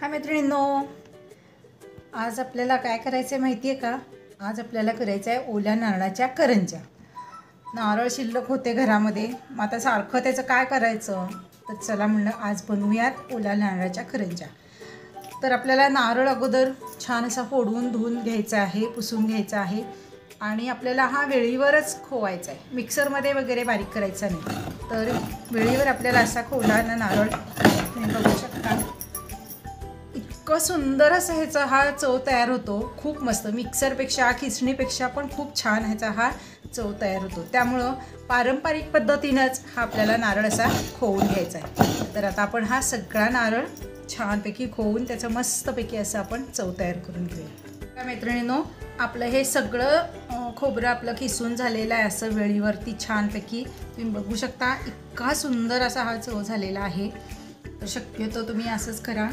हाय मैत्रिणींनो, आज आपल्याला काय करायचं आहे माहिती आहे का? आज आपल्याला करायचं आहे ओल्या नारळाच्या करंज्या. नारळ शिल्लक होते घरामध्ये, मग आता सारखं त्याचं काय करायचं, तर चला म्हणलं आज बनवूयात ओल्या नारळाच्या करंज्या. तर आपल्याला नारळ अगोदर छान असा फोडून धुवून घ्यायचा आहे, पुसून घ्यायचा आहे आणि आपल्याला हा वेळीवरच खोवायचा आहे, मिक्सरमध्ये वगैरे बारीक करायचा नाही. तर वेळीवर आपल्याला असा खोवला ना नारळ, तुम्ही बघू शकता इतकं सुंदर असं ह्याचा हा चव तयार होतो. खूप मस्त, मिक्सरपेक्षा खिसणीपेक्षा पण खूप छान ह्याचा हा चव तयार होतो. त्यामुळं पारंपरिक पद्धतीनंच हा आपल्याला नारळ असा खोवून घ्यायचा आहे. तर आता आपण हा सगळा नारळ छानपैकी खोवून त्याचं मस्तपैकी असं आपण चव तयार करून घेऊया. मैत्रिणींनो, आपलं हे सगळं खोबरं आपलं किसून झालेलं आहे असं वेळीवरती छानपैकी तुम्ही बघू शकता. इतका सुंदर असा हा चव झालेला आहे. तर शक्यतो तुम्ही असंच करा.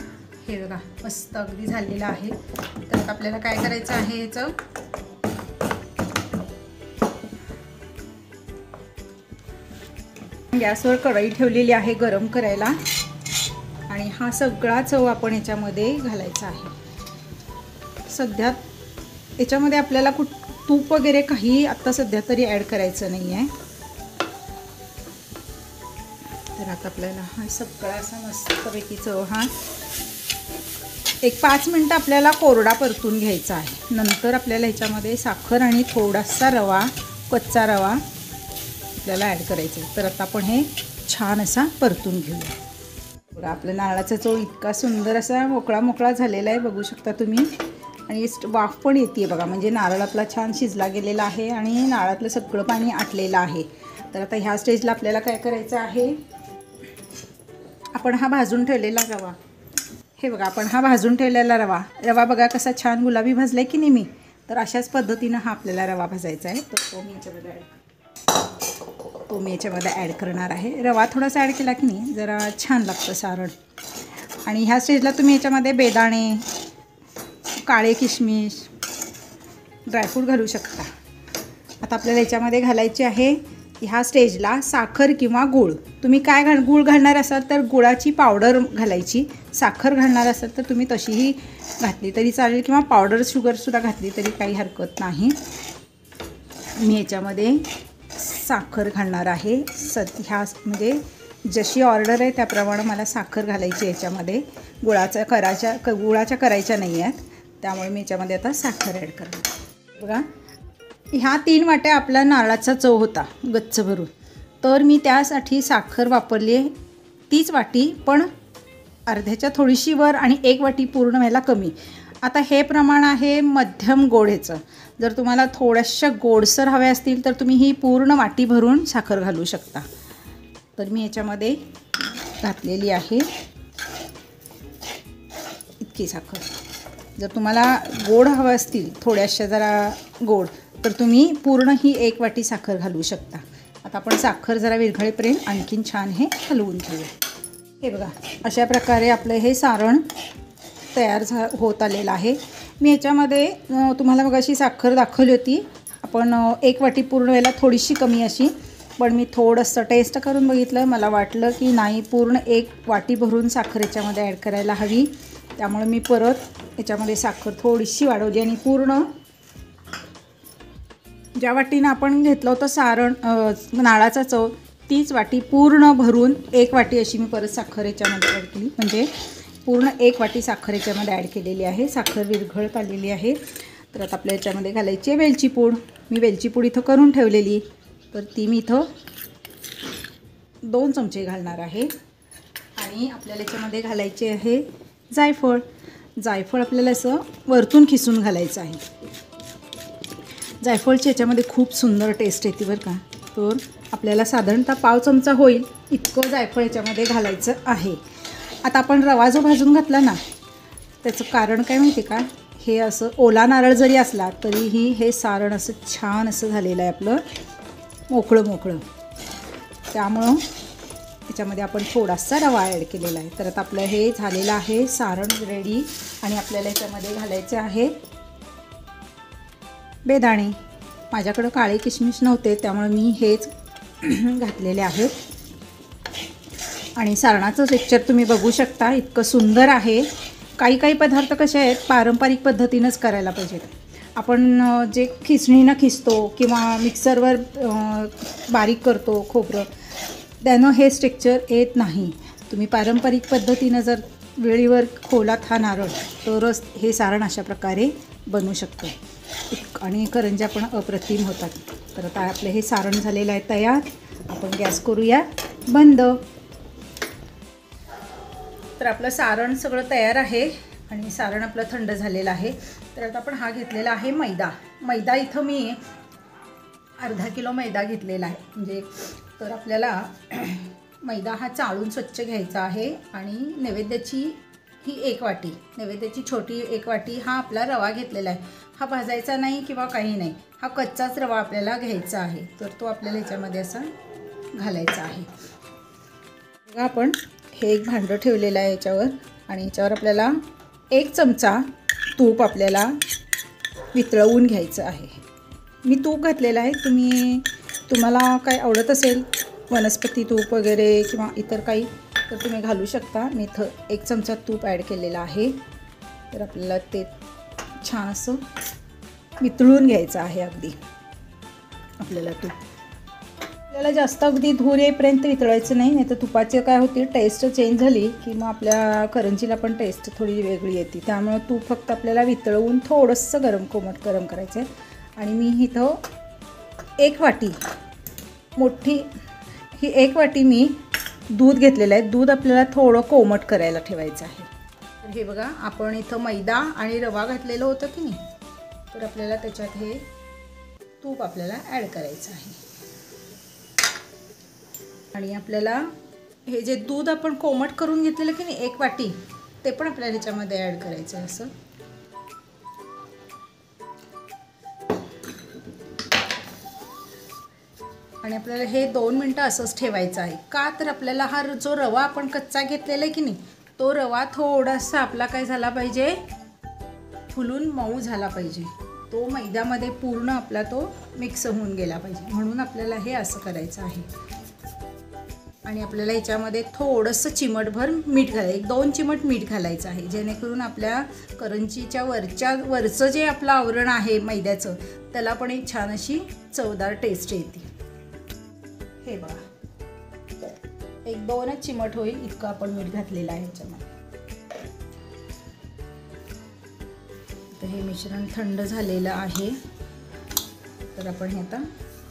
हे बघा मस्त अगदी झालेलं आहे. तर आता आपल्याला काय करायचं आहे, याचं गॅसवर कढई ठेवलेली आहे गरम करायला आणि हा सगळा चव आपण याच्यामध्ये घालायचा आहे. सध्या याच्यामध्ये आपल्याला तूप वगैरे काही आत्ता सध्या तरी ॲड करायचं नाही आहे. तर आता आपल्याला हा सगळा असा मस्तपैकी चव हा एक 5 मिनटं आपल्याला कोरडा परतून घ्यायचा आहे. नंतर आपल्याला ह्याच्यामध्ये साखर आणि थोडासा रवा, कच्चा रवा आपल्याला ॲड करायचा आहे. तर आता आपण हे छान असा परतून घेऊया. बघा आपल्या नारळाचा चव इतका सुंदर असा मोकळा मोकळा झालेला आहे, बघू शकता तुम्ही. आणि वाफ पण येते बघा, म्हणजे नारळ आपला छान शिजला गेलेला आहे आणि नारळातलं सगळं पाणी आटलेलं आहे. तर आता ह्या स्टेजला आपल्याला काय करायचं आहे, आपण हा भाजून ठेवलेला रवा, हे बघा आपण हा भाजून ठेवलेला रवा बघा कसा छान गुलाबी भाजला आहे की नाही मी. तर अशाच पद्धतीनं हा आपल्याला रवा भाजायचा आहे. तर तो मी याच्यामध्ये ॲड करणार आहे. रवा थोडासा ॲड केला की नाही जरा छान लागतं सारण. आणि ह्या स्टेजला तुम्ही याच्यामध्ये बेदाणे, काळे किशमिश, ड्रायफ्रूट घालू शकता. आता आपल्याला याच्यामध्ये घालायची आहे ह्या स्टेजला साखर किंवा गूळ. तुम्ही काय गूळ घालणार असाल तर गुळाची पावडर घालायची. साखर घालणार असाल तर तुम्ही तशीही घातली तरी चालेल किंवा पावडर शुगरसुद्धा घातली तरी काही हरकत नाही. मी याच्यामध्ये साखर घालणार आहे. ह्या म्हणजे जशी ऑर्डर आहे त्याप्रमाणे मला साखर घालायची याच्यामध्ये. गुळाच्या करायच्या नाही आहेत, त्यामुळे मी याच्यामध्ये आता साखर ॲड करणार. बघा ह्या 3 वाट्या आपला नारळाचा चव होता गच्च भरून, तर मी त्यासाठी साखर वापरली आहे तीच वाटी, पण अर्ध्याच्या थोडीशी वर आणि 1 वाटी पूर्ण व्हायला कमी. आता हे प्रमाण आहे मध्यम गोड ह्याचं. जर तुम्हाला थोड्याशा गोडसर हव्या असतील तर तुम्ही ही पूर्ण वाटी भरून साखर घालू शकता. तर मी याच्यामध्ये घातलेली आहे इतकी साखर. जर तुम्हाला गोड हवं असतील थोड्याशा जरा गोड, तर तुम्ही पूर्ण ही 1 वाटी साखर घालू शकता. आता आपण साखर जरा विरघळेपर्यंत आणखीन छान हे हलवून घेऊया. हे बघा अशा प्रकारे आपलं हे सारण तयार होत आलेलं आहे. मी याच्यामध्ये तुम्हाला बघा अशी साखर दाखवली होती आपण 1 वाटी पूर्ण वेळेला थोडीशी कमी अशी, पण मी थोडंसं टेस्ट करून बघितलं, मला वाटलं की नाही पूर्ण 1 वाटी भरून साखर याच्यामध्ये ॲड करायला हवी. त्यामुळे मी परत याच्यामध्ये साखर थोडीशी वाढवली आणि पूर्ण ज्या वाटीनं आपण घेतलं होतं सारण नारळाचा चव तीच वाटी पूर्ण भरून 1 वाटी अशी मी परत साखर याच्यामध्ये ॲड केली. म्हणजे पूर्ण 1 वाटी साखर याच्यामध्ये ॲड केलेली आहे. साखर विरघळत आलेली आहे. तर आता आपल्या याच्यामध्ये घालायची आहे वेलची पूड. मी वेलची पूड इथं करून ठेवलेली, तर ती मी इथं 2 चमचे घालणार आहे. आणि आपल्याला याच्यामध्ये घालायचे आहे जायफळ. जायफळ आपल्याला असं वरतून खिसून घालायचं आहे. जायफळची याच्यामध्ये खूप सुंदर टेस्ट येते बरं का. तर आपल्याला साधारणतः 1/2 चमचा होईल इतकं जायफळ याच्यामध्ये घालायचं आहे. आता आपण रवा जो भाजून घातला ना, त्याचं कारण काय माहिती का, हे असं ओला नारळ जरी असला तरीही हे सारण असं छान असं झालेलं आहे आपलं मोकळं मोकळं. त्यामुळं त्याच्यामध्ये आपण थोडासा रवा ॲड केलेला आहे. तर आता आपलं हे झालेलं आहे सारण रेडी. आणि आपल्याला याच्यामध्ये घालायचे आहे बेदाणे. माझ्याकडं काळे किशमिश नव्हते त्यामुळे मी हेच घातलेले आहेत. आणि सारणाचं टेक्स्चर तुम्ही बघू शकता इतकं सुंदर आहे. काही काही पदार्थ कसे आहेत पारंपरिक पद्धतीनंच करायला पाहिजेत. आपण जे खिसणीनं खिसतो किंवा मिक्सरवर बारीक करतो खोबरं, त्यानं हे स्ट्रक्चर येत नाही. तुम्ही पारंपरिक पद्धतीनं जर वेळेवर खोलात हा नारळ, तरच हे सारण अशा प्रकारे बनू शकतं आणि करंज्या पण अप्रतिम होतात. तर आता आपलं हे सारण झालेलं आहे तयार. आपण गॅस करूया बंद. तर आपलं सारण सगळं तयार आहे आणि सारण आपलं थंड झालेलं आहे. तर आता आपण हा घेतलेला आहे मैदा इथं मी अर्धा किलो मैदा घेतलेला आहे. म्हणजे तर आपल्याला मैदा हा चाळून स्वच्छ घ्यायचा आहे आणि नैवेद्याची ही 1 वाटी, नैवेद्याची छोटी 1 वाटी हा आपला रवा घेतलेला आहे. हा भाजायचा नाही किंवा काही नाही, हा कच्चाच रवा आपल्याला घ्यायचा आहे. तर तो आपल्याला ह्याच्यामध्ये असा घालायचा आहे. आपण हे एक भांडं ठेवलेलं आहे याच्यावर आणि याच्यावर आपल्याला 1 चमचा तूप आपल्याला वितळवून घ्यायचं आहे. मी तूप घातलेलं आहे. तुम्हाला काय आवडत असेल वनस्पती तूप वगैरे किंवा इतर काही तर तुम्ही घालू शकता. मी इथं 1 चमचा तूप ॲड केलेला आहे. तर आपल्याला ते छान असं वितळून घ्यायचं आहे. अगदी आपल्याला तूप आपल्याला जास्त अगदी धूर येईपर्यंत वितळायचं नाही, तर तुपाची काय होती टेस्ट चेंज झाली की मग आपल्या करंजीला पण टेस्ट थोडी वेगळी येते. त्यामुळे तूप फक्त आपल्याला वितळवून थोडंसं कोमट गरम करायचं आहे. आणि मी इथं 1 वाटी मोठी ही 1 वाटी मी दूध घेतलेलं आहे. दूध आपल्याला थोडं कोमट करायला ठेवायचं आहे. तर हे बघा, आपण इथं मैदा आणि रवा घातलेलं होतं की नाही, तर आपल्याला त्याच्यात हे तूप आपल्याला ॲड करायचं आहे. आणि आपल्याला हे जे दूध आपण कोमट करून घेतलेलं की नाही 1 वाटी, ते पण आपल्याला ह्याच्यामध्ये ॲड करायचं आहे असं. आणि आपल्याला हे 2 मिनटं असंच ठेवायचं आहे. का तर आपल्याला हा जो रवा आपण कच्चा घेतलेला आहे की नाही, तो रवा थोडासा आपला काय झाला पाहिजे, फुलून मऊ झाला पाहिजे. तो मैद्यामध्ये पूर्ण आपला तो मिक्स होऊन गेला पाहिजे. म्हणून आपल्याला हे असं करायचं आहे. आणि आपल्याला याच्यामध्ये थोडंसं चिमटभर मीठ घालायचं, 1-2 चिमट मीठ घालायचं आहे, जेणेकरून आपल्या करंजीच्या वरचं जे आपलं आवरण आहे मैद्याचं, त्याला पण एक छान अशी चवदार टेस्ट येते. हे बघा, 1-2च चिमट होईल इतकं आपण मीठ घातलेलं आहे ह्याच्यामध्ये. तर हे मिश्रण थंड झालेलं आहे. तर आपण हे आता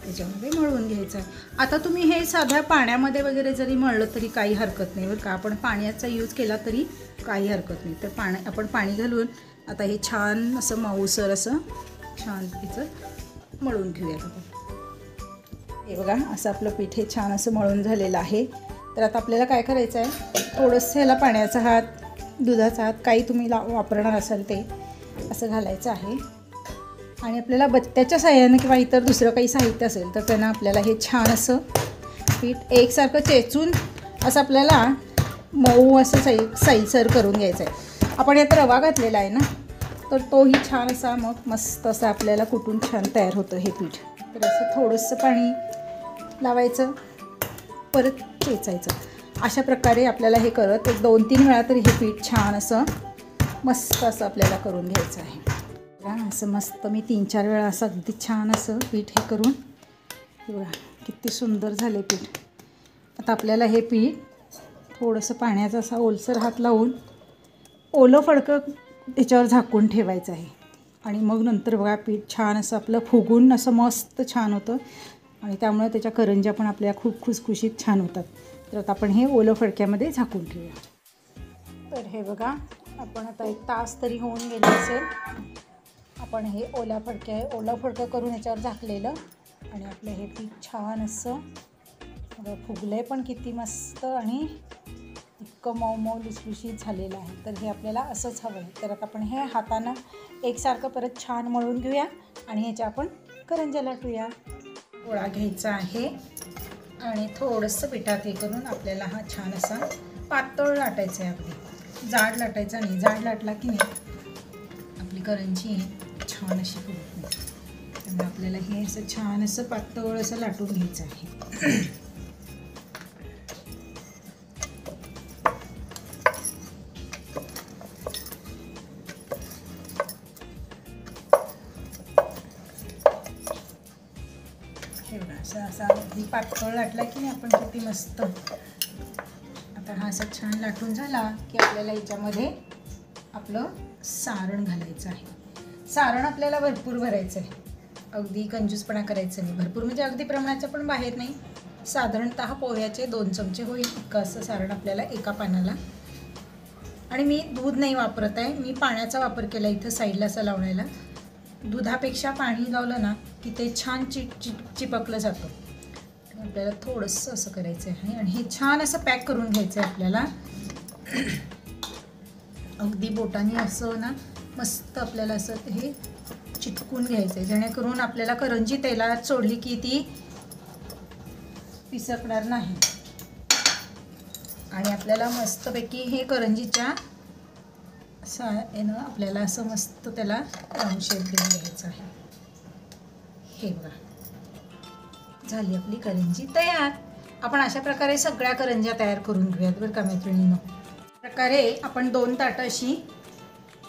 त्याच्यामध्ये मळून घ्यायचं आहे. आता तुम्ही हे साध्या पाण्यामध्ये वगैरे जरी मळलं तरी काही हरकत नाही बरं का. आपण पाण्याचा यूज केला तरी काही हरकत नाही. तर आपण पाणी घालून आता हे छान असं मऊसर असं छान तिचं मळून घेऊयात आपण. हे बघा, असं आपलं पीठ हे छान असं मळून झालेलं आहे. तर आता आपल्याला काय करायचं आहे, थोडंसं ह्याला पाण्याचा हात, दुधाचा हात, काही तुम्ही वापरणार असाल ते असं घालायचं आहे. आणि आपल्याला बत्त्याच्या साह्यानं किंवा इतर दुसरं काही साहित्य असेल तर त्यांना आपल्याला हे छान असं पीठ एकसारखं चेचून असं आपल्याला मऊ असं सैलसर करून घ्यायचं आहे. आपण यात रवा घातलेला आहे ना, तर तोही छान असा मग मस्त असं आपल्याला कुटून छान तयार होतं हे पीठ. तर असं थोडंसं पाणी लावायचं, परत चेचायचं. अशा प्रकारे आपल्याला हे करत 1-2-3 वेळा तरी हे पीठ छान असं मस्त असं आपल्याला करून घ्यायचं आहे. असं मस्त मी 3-4 वेळा असं अगदी छान असं पीठ हे करून, बघा किती सुंदर झाले पीठ. आता आपल्याला हे पीठ थोडंसं पाण्याचा असा ओलसर हात लावून ओलं फडकं त्याच्यावर झाकून ठेवायचं आहे. आणि मग नंतर बघा पीठ छान असं आपलं फुगून असं मस्त छान होतं आणि त्यामुळे त्याच्या करंज्या पण आपल्या खूप खुसखुशीत छान होतात. तर आता आपण हे ओलं फडक्यामध्ये झाकून ठेवूया. तर हे बघा, आपण आता 1 तास तरी होऊन गेलं असेल. आपण हे ओलं फडकं करून ह्याच्यावर झाकलेलं आणि आपलं हे पीठ छान असं फुगलं आहे पण किती मस्त आणि इतकं मऊ लुसलुशीत झालेलं आहे. तर हे आपल्याला असंच हवं आहे. तर आता आपण हे हातानं एकसारखं परत छान मळून घेऊया आणि ह्याच्या आपण करंज्या लाटूया. गोळा घ्यायचा आहे आणि थोडंसं पिठात हे करून आपल्याला हा छान असा पातळ लाटायचा आहे. अगदी जाड लाटायचा नाही, जाड लाटला की नाही आपली करंजी छान अशी फुगते. त्यामुळे आपल्याला हे असं छान असं पातळ असं लाटून घ्यायचं आहे. असा अगदी पातळ लाटला की नाही आपण किती मस्त. आता हा असा छान लाटून झाला की आपल्याला याच्यामध्ये आपलं सारण घालायचं आहे. सारण आपल्याला भरपूर भरायचं आहे, अगदी कंजूसपणा करायचं नाही. भरपूर म्हणजे अगदी प्रमाणाच्या पण बाहेर नाही. साधारणतः पोह्याचे 2 चमचे होईल इतकं असं सारण आपल्याला एका पानाला. आणि मी दूध नाही वापरत आहे, मी पाण्याचा वापर केला इथं साईडला असं लावण्याला. दुधापेक्षा पाणी लावलं ना की ते छान चिपकलं जातं. आपल्याला थोडंसं असं करायचं आहे आणि हे छान असं पॅक करून घ्यायचं आहे आपल्याला. अगदी बोटाने असं ना मस्त आपल्याला असं हे चिटकून घ्यायचं आहे, जेणेकरून आपल्याला करंजी तेलात सोडली की ती पिसकणार नाही. आणि आपल्याला मस्तपैकी हे करंजीच्या असं आहे ना, आपल्याला असं मस्त त्याला राऊंड शेप देऊन घ्यायचं आहे. हे बघा, झाली आपली करंजी तयार. आपण अशा प्रकारे सगळ्या करंज्या तयार करून घेऊयात बरं का मैत्रिणींनो. प्रकारे आपण 2 ताटं अशी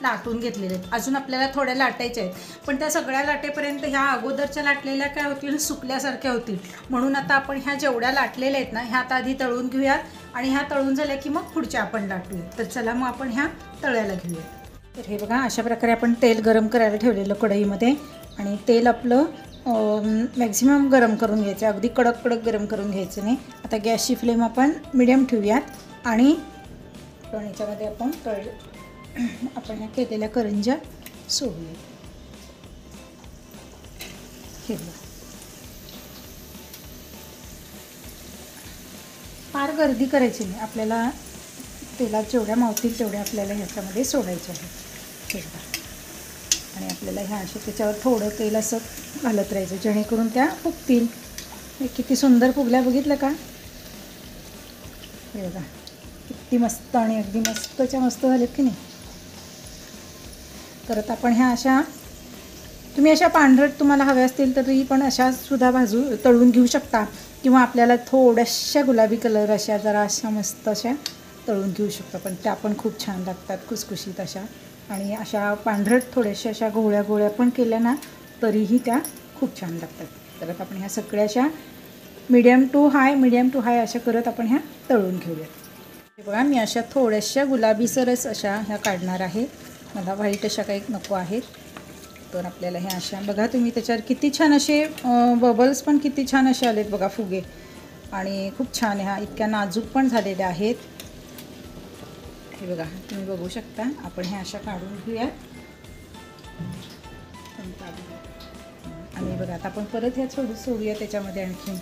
लाटून घेतलेले आहेत. अजून आपल्याला थोड्या लाटायच्या आहेत, पण त्या सगळ्या लाटेपर्यंत ह्या अगोदरच्या लाटलेल्या काय होतील, सुकल्यासारख्या होतील. म्हणून आता आपण ह्या जेवढ्या लाटलेल्या आहेत ना ह्या आता आधी तळून घेऊयात आणि ह्या तळून झाल्या की मग पुढच्या आपण लाटूयात. तर चला मग आपण ह्या तळ्याला घेऊयात. तर हे बघा, अशा प्रकारे आपण तेल गरम करायला ठेवलेलं कढईमध्ये. आणि तेल आपलं मॅक्झिमम गरम करून घ्यायचं, अगदी कडक कडक गरम करून घ्यायचं नाही. आता गॅसची फ्लेम आपण मिडियम ठेवूयात आणि याच्यामध्ये आपण आपण ह्या केलेल्या करंज्या सोडूया. हे बघा, फार गर्दी करायची नाही, आपल्याला तेलात जेवढ्या मावतील तेवढ्या आपल्याला ह्याच्यामध्ये सोडायचे आहे. हे बघा, आणि आपल्याला ह्या अशा त्याच्यावर थोडं तेल असं घालत राहायचं, जेणेकरून त्या फुगतील. हे किती सुंदर फुगल्या बघितलं का? हे बघा किती मस्त, आणि अगदी मस्तच्या मस्त झालेत की नाही. परत आपण ह्या अशा, तुम्ही अशा पांढरट तुम्हाला हव्या असतील तरी पण अशा सुद्धा तळून घेऊ शकता, किंवा आपल्याला थोड्याशा गुलाबी कलर अशा जरा अशा मस्त अशा तळून घेऊ शकतो. पण त्या पण खूप छान लागतात, खुसखुशीत अशा. आणि अशा पांढरट थोड्याशा अशा गोळ्या गोळ्या पण केल्या ना तरीही त्या खूप छान लागतात. तर आपण ह्या सगळ्याशा मीडियम टू हाय अशा करत आपण ह्या तळून घेऊयात. हे बघा, मी अशा थोड्याशा गुलाबीसरच अशा ह्या काढणार आहे, मला व्हाईट अशा काही नको आहेत. तर आपल्याला ह्या अशा बघा, तुम्ही त्याच्यावर किती छान असे बबल्स पण किती छान असे आलेत बघा, फुगे. आणि खूप छान ह्या इतक्या नाजूक पण झालेल्या आहेत. हे बघा, तुम्ही बघू शकता. आपण ह्या अशा काढून घेऊयात. आणि बघा, आता आपण परत ह्या सोडूया त्याच्यामध्ये आणखीन.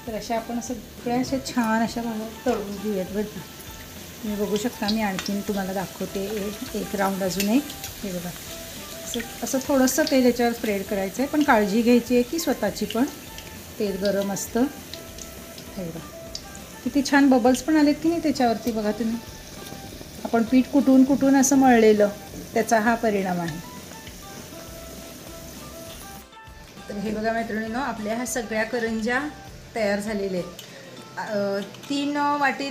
तर अशा आपण सगळ्या अशा छान अशा तळून घेऊयात बरं का. तुम्ही बघू शकता, मी आणखीन तुम्हाला दाखवते एक राऊंड अजून एक. हे बघा, असं थोडंसं तेल याच्यावर स्प्रेड करायचं आहे, पण काळजी घ्यायची आहे की स्वतःची पण. तेल गरम असतं. हे बघा, किती छान बबल्स पण आलेत की नाही त्याच्यावरती. बघा तुम्ही, आपण पीठ कुटून असं मळलेलं, त्याचा हा परिणाम आहे. तर हे बघा मैत्रिणींनो, आपल्या ह्या सगळ्या करंज्या तयार झालेल्या आहेत. 3 वाटी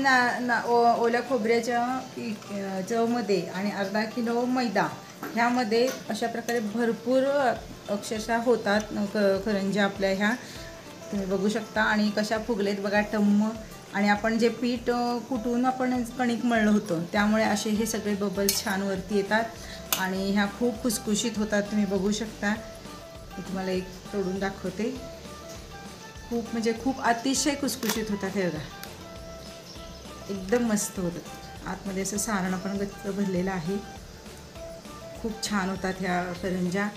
ओल्या खोबऱ्याच्या चवमध्ये आणि अर्धा किलो मैदा ह्यामध्ये अशा प्रकारे भरपूर अक्षरशः होतात करंज्या आपल्या ह्या. तुम्ही बघू शकता. आणि कशा फुगलेत बघा, टम्म. आणि आपण जे पीठ कुटून आपण कणिक मळलं होतं त्यामुळे असे हे सगळे बबल्स छान वरती येतात आणि ह्या खूप खुसखुशीत होतात. तुम्ही बघू शकता. मी तुम्हाला एक तोडून दाखवते. खूप म्हणजे खूप अतिशय खुसखुशीत होतात. हे बघा, एकदम मस्त होतं. आतमध्ये असं सारण आपण गच्च भरलेलं आहे. खूप छान होतात ह्या करंज्या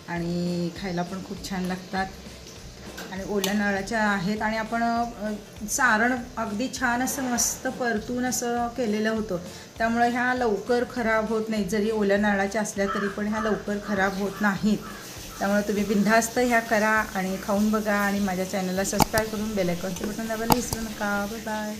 आणि खायला पण खूप छान लागतात. आणि ओल्या नारळाच्या आहेत. आणि आपण सारण अगदी छान असं मस्त परतून असं केलेलं होतं, त्यामुळे ह्या लवकर खराब होत नाहीत. जरी ओल्या नारळाच्या असल्या तरी पण ह्या लवकर खराब होत नाहीत. त्यामुळे तुम्ही बिनधास्त ह्या करा आणि खाऊन बघा. आणि माझ्या चॅनलला सबस्क्राईब करून बेल आयकॉनचं बटन दाबायला विसरू नका. Bye bye.